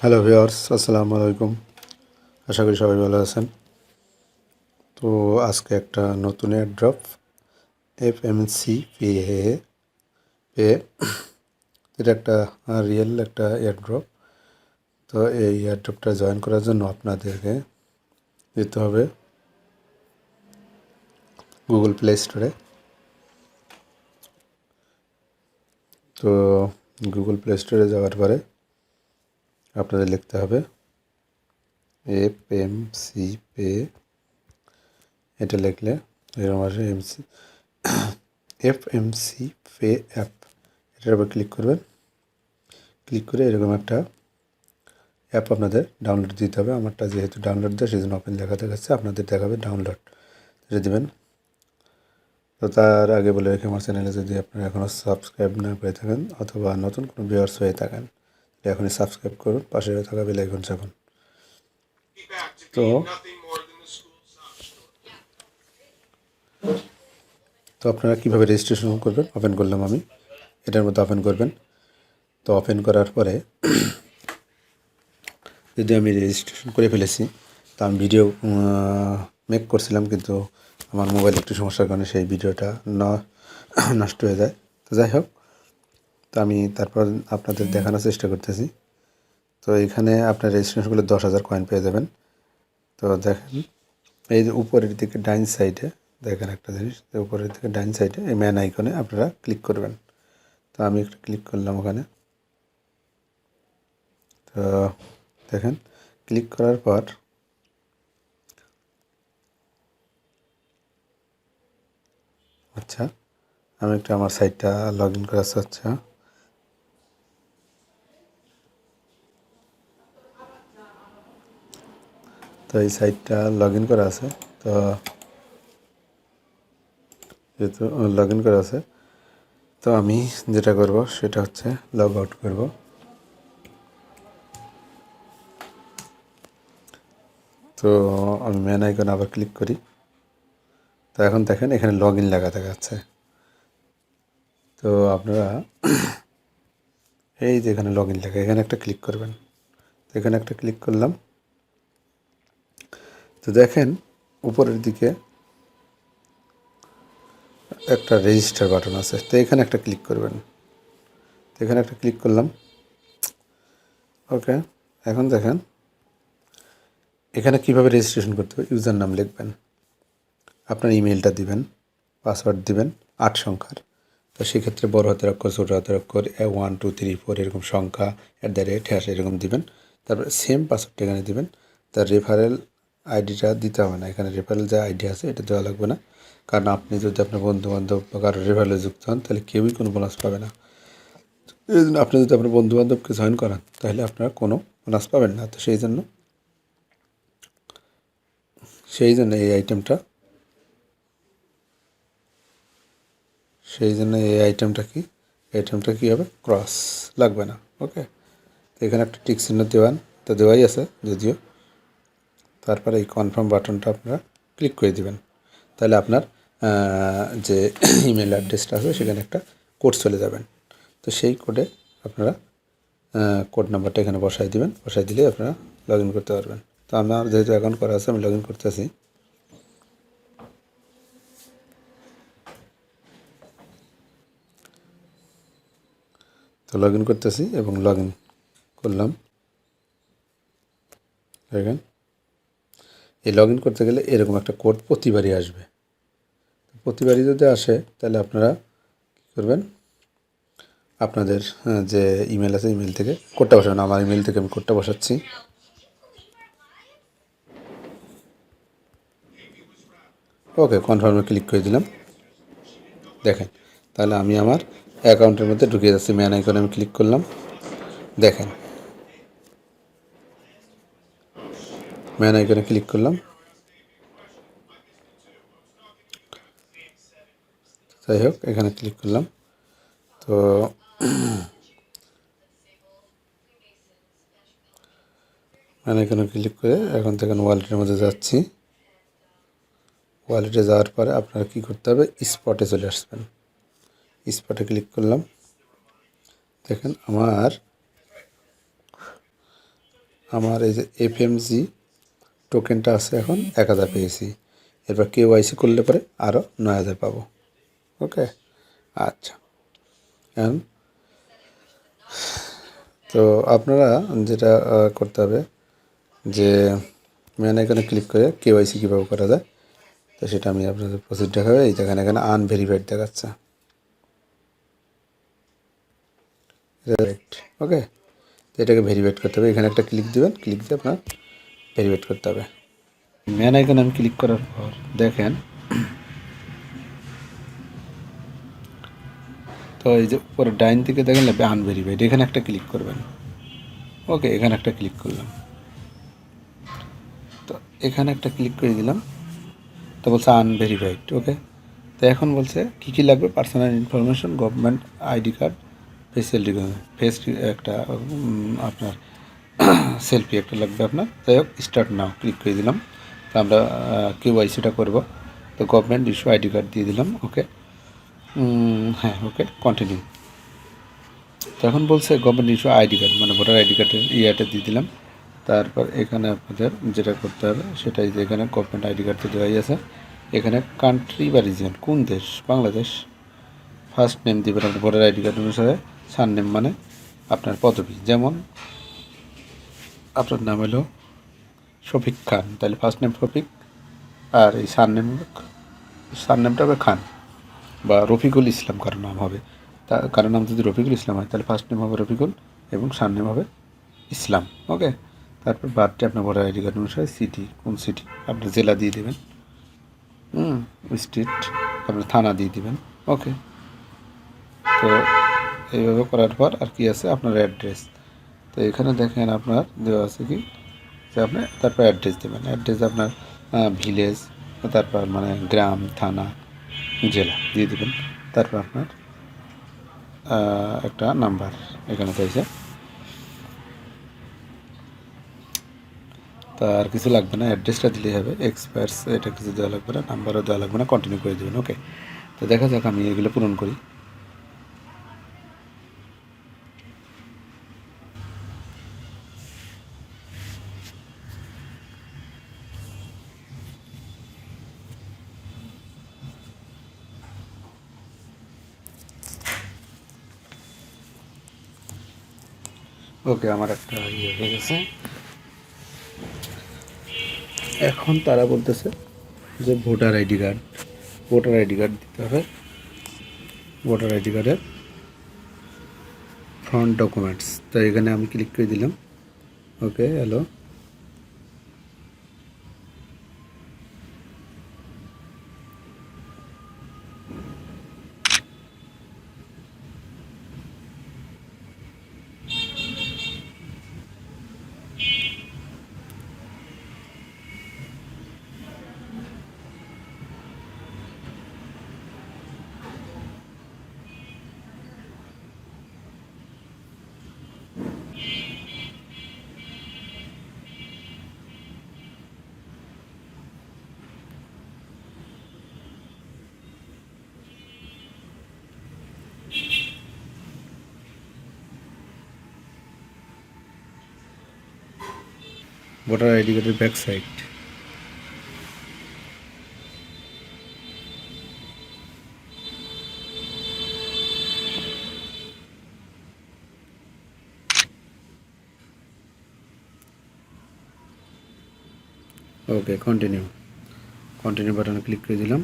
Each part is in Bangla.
হ্যালো ভিউয়ার্স, আসসালামু আলাইকুম। আশা করি সবাই ভালো আছেন। তো আজকে একটা নতুন এয়ারড্রপ এফএমসি পে পে এটা একটা রিয়েল একটা এয়ারড্রপ। তো এই এয়ারড্রপটা জয়েন করার জন্য আপনাদেরকে যেতে হবে গুগল প্লে স্টোরে। তো গুগল প্লে স্টোরে যাওয়ার পরে আপনাদের লিখতে হবে এফএমসি পে। এটা লিখলে এরকম আসে এফএমসি পে অ্যাপ। এটার উপর ক্লিক করবেন। ক্লিক করে এরকম একটা অ্যাপ আপনাদের ডাউনলোড দিতে হবে। আমারটা যেহেতু ডাউনলোড দেয় সেই জন্য ওপেন লেখা দেখাচ্ছে, আপনাদের দেখাবে ডাউনলোড, এটা দেবেন। তো তার আগে বলে রেখে আমার চ্যানেলে যদি আপনারা এখনও সাবস্ক্রাইব না করে থাকেন অথবা নতুন কোনো ভিউয়ার্স হয়ে থাকেন তাহলে এখনই সাবস্ক্রাইব করুন, পাশে থাকা বেল আইকন চাপুন। তো তো আপনারা কীভাবে রেজিস্ট্রেশন করবেন, ওপেন করলাম আমি, এটার মধ্যে ওপেন করবেন। তো ওপেন করার পরে যদি আমি রেজিস্ট্রেশন করে ফেলেছি, তো আমি ভিডিও মেক করছিলাম, কিন্তু আমার মোবাইল একটু সমস্যার কারণে সেই ভিডিওটা নষ্ট হয়ে যায়। তো যাই হোক, তো আমি তারপর আপনাদের দেখানোর চেষ্টা করতেছি। তো এখানে আপনার রেজিস্ট্রেশন করলে 10,000 কয়েন পেয়ে যাবেন। তো দেখেন এই যে উপরের দিকে ডাইন সাইডে দেখেন একটা জিনিস, উপরের দিকে ডাইন সাইডে এই ম্যান আইকনে আপনারা ক্লিক করবেন। তো আমি একটু ক্লিক করলাম ওখানে। তো দেখেন ক্লিক করার পর আচ্ছা, আমি একটু আমার সাইটটা লগ ইন করা হচ্ছে। তো এই সাইটটা লগ ইন করা আছে। তো যেহেতু লগ ইন করা আছে, তো আমি যেটা করব সেটা হচ্ছে লগ আউট করব। তো আমি ম্যান আইকনে আবার ক্লিক করি। তো এখন দেখেন এখানে লগ ইন লেখা দেখাচ্ছে। তো আপনারা এই যে এখানে লগ ইন লেখা, এখানে একটা ক্লিক করবেন। তো এখানে একটা ক্লিক করলাম। তো দেখেন উপরের দিকে একটা রেজিস্টার বাটন আছে, তো এখানে একটা ক্লিক করবেন। তো এখানে একটা ক্লিক করলাম। ওকে, এখন দেখেন এখানে কীভাবে রেজিস্ট্রেশন করতে হবে। ইউজার নাম লিখবেন, আপনার ইমেলটা দিবেন, পাসওয়ার্ড দিবেন 8 সংখ্যার। তো সেক্ষেত্রে বড় হাতের অক্ষর, ছোটো হাতের অক্ষর 1 2 3 4 এরকম সংখ্যা @ এরকম দিবেন। তারপরে সেম পাসওয়ার্ডটা এখানে দিবেন। তার রেফারেল আইডিটা দিতে হবে না, এখানে রেফারেল যে আইডি আছে এটা দেওয়া লাগবে না, কারণ আপনি যদি আপনার বন্ধুবান্ধব বা কারো রেফারেলে যুক্ত হন তাহলে কেউই কোনো বোনাস পাবে না। এই জন্য আপনি যদি আপনার বন্ধুবান্ধবকে জয়েন করান তাহলে আপনারা কোনো বোনাস পাবেন না। তো সেই জন্য এই আইটেমটা কী হবে, ক্রস লাগবে না। ওকে, তো এখানে একটা টিক চিহ্ন তো দেওয়াই আছে যদিও। তারপরে এই কনফার্ম বাটনটা আপনারা ক্লিক করে দিবেন। তাহলে আপনার যে ইমেল অ্যাড্রেসটা আছে সেখানে একটা কোড চলে যাবেন। তো সেই কোডে আপনারা কোড নাম্বারটা এখানে বসাই দিবেন। বসাই দিলে আপনারা লগ ইন করতে পারবেন। তো আমার যেহেতু অ্যাকাউন্ট করা আছে আমি লগ ইন করতেছি। তো লগ ইন করতেছি এবং লগ ইন করলাম। দেখেন এই লগ ইন করতে গেলে এরকম একটা কোড প্রতিবারই আসবে। প্রতিবারই যদি আসে তাহলে আপনারা কী করবেন, আপনাদের যে ইমেল আছে ইমেল থেকে কোডটা বসাবেন। আমার ইমেল থেকে আমি কোডটা বসাচ্ছি। ওকে, কনফার্মে ক্লিক করে দিলাম। দেখেন তাহলে আমি আমার অ্যাকাউন্টের মধ্যে ঢুকে যাচ্ছি। ম্যান আইকনে আমি ক্লিক করলাম। দেখেন ম্যান আইকনে ক্লিক করলাম। যাই হোক, এখানে ক্লিক করলাম। তো ম্যান আইকনে ক্লিক করে এখন থেকে ওয়ালেটের মধ্যে যাচ্ছি। ওয়ালেটে যাওয়ার পরে আপনারা কী করতে হবে, স্পটে চলে আসবেন। স্পটে ক্লিক করলাম। দেখেন আমার আমার এই যে FMC টোকেনটা আছে এখন 1000 পেয়েছি, এরপর KYC করলে পরে আরও 9000 পাবো। ওকে, আচ্ছা। এখন তো আপনারা যেটা করতে হবে যে মেন আইকনে ক্লিক করে KYC কীভাবে করা যায়, তো সেটা আমি আপনাদের প্রসিড দেখাবে। এই দেখেন এখানে আনভেরিফাইড দেখাচ্ছে। ওকে, তো এটাকে ভেরিফাইড করতে হবে। এখানে একটা ক্লিক দেবেন, ক্লিক দিয়ে আপনার ভেরিফাইড করতে হবে। মেন আইকনে আমি ক্লিক করার পর দেখেন, তো এই যে উপরে ডাইন দিকে দেখেন লাগবে আনভেরিফাইড, এখানে একটা ক্লিক করবেন। ওকে, এখানে একটা ক্লিক করলাম, তো এখানে একটা ক্লিক করে দিলাম, তো বলছে আনভেরিফাইড। ওকে, তো এখন বলছে কী কী লাগবে, personal information, government ID card, facial face একটা আপনার সেলফি একটা লাগবে আপনার। যাই হোক, স্টার্ট নাও ক্লিক করে দিলাম। তো আমরা KYCটা করব, তো গভর্নমেন্ট ইস্যু আইডি কার্ড দিয়ে দিলাম। ওকে, হ্যাঁ, ওকে, কন্টিনিউ। তো এখন বলছে গভর্নমেন্ট ইস্যু আইডি কার্ড, মানে ভোটার আইডি কার্ডের ইয়েটা দিয়ে দিলাম। তারপর এখানে আপনাদের যেটা করতে হবে সেটাই, যে এখানে গভর্নমেন্ট আইডি কার্ড তো দেওয়াই আছে। এখানে কান্ট্রি বা রিজন, কোন দেশ, বাংলাদেশ। ফার্স্ট নেম দেবেন আপনার ভোটার আইডি কার্ড অনুসারে, সারনেম মানে আপনার পদবি, যেমন আপনার নাম হলো শফিক খান, তাহলে ফার্স্ট নেম শফিক, আর এই সারনেমটা হবে খান, বা রফিকুল ইসলাম কারো নাম হবে। কারো নাম যদি রফিকুল ইসলাম হয় তাহলে ফার্স্ট নেম হবে রফিকুল এবং সারনেম হবে ইসলাম। ওকে, তারপর বার্থডে আপনার ভোটার আইডি কার্ড অনুসারে, সিটি কোন সিটি, আপনার জেলা দিয়ে দেবেন, স্টেট আপনার থানা দিয়ে দেবেন। ওকে, তো এইভাবে করার পর আর কি আছে, আপনার অ্যাড্রেস। তো এখানে দেখেন আপনার দেওয়া আছে কি, যে আপনি তারপর অ্যাড্রেস দেবেন। অ্যাড্রেস আপনার ভিলেজ, তারপর মানে গ্রাম, থানা, জেলা দিয়ে দেবেন। তারপর আপনার একটা নাম্বার এখানে চাইছে, তো আর কিছু লাগবে না, অ্যাড্রেসটা দিলেই হবে। এক্সপায়ার্স এটা কিছু দেওয়া লাগবে না, নাম্বারও দেওয়া লাগবে না, কন্টিনিউ করে দেবেন। ওকে, তো দেখা যাক আমি এগুলো পূরণ করি। ওকে, আমার একটা ইয়ে হয়ে গেছে। এখন তারা বলতেছে যে ভোটার আইডি কার্ড দিতে হবে। ভোটার আইডি কার্ডের ফ্রন্ট ডকুমেন্টস, তো এখানে আমি ক্লিক করে দিলাম। ওকে, হ্যালো, ভোটার আইডি কার্ডের ব্যাক সাইড। ওকে, কন্টিনিউ বাটনে ক্লিক করে দিলাম।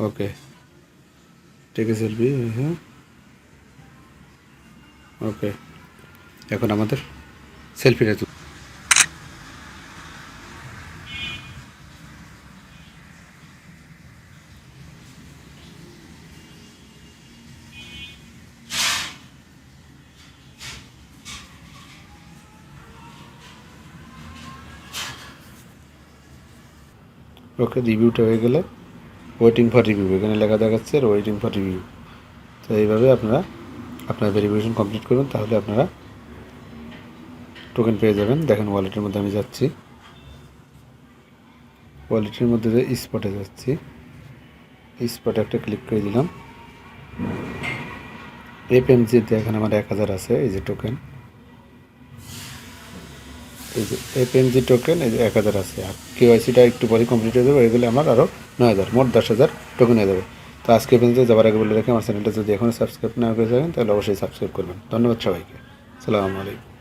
ওকে, টেক এ সেলফি। হ্যাঁ, ওকে, এখন আমাদের সেলফিটা তুল। ওকে, রিভিউটা হয়ে গেলে ওয়েটিং ফর রিভিউ এখানে লেখা দেখাচ্ছে, আর ওয়েটিং ফর রিভিউ। তো এইভাবে আপনারা আপনার ভেরিফিকেশন কমপ্লিট করবেন, তাহলে আপনারা টোকেন পেয়ে যাবেন। দেখেন ওয়ালেটের মধ্যে আমি যাচ্ছি, ওয়ালেটের মধ্যে যে স্পটে যাচ্ছি, স্পটে একটা ক্লিক করে দিলাম। FMCতে এখন আমার 1000 আছে, এই যে টোকেন, এই যে FMC টোকেন, এই যে 1000 আছে। আর KYCটা একটু পরে কমপ্লিট হয়ে যাবে, এগুলো আমার আরও 9000, মোট 10,000 টোকেন হয়ে যাবে। তো আজকে পর্যন্ত যাবার আগে বলে রেখে আমার চ্যানেলটা যদি এখনও সাবস্ক্রাইব না করে থাকেন তাহলে অবশ্যই সাবস্ক্রাইব করবেন। ধন্যবাদ সবাইকে। আসসালামু আলাইকুম।